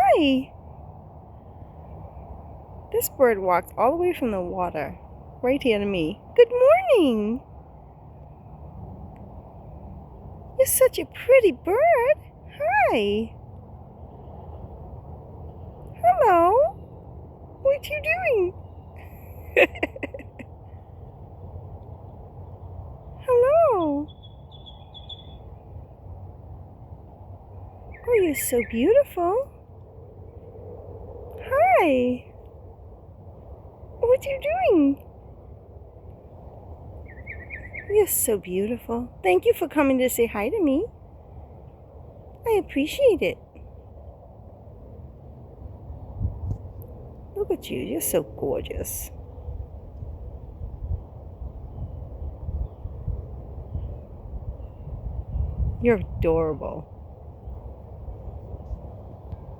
Hi. This bird walked all the way from the water right here to me. Good morning. You're such a pretty bird. Hi. Hello. What you doing? Hello. Oh, you're so beautiful. Hi. What you doing? You're so beautiful. Thank you for coming to say hi to me. I appreciate it. Look at you. You're so gorgeous. You're adorable.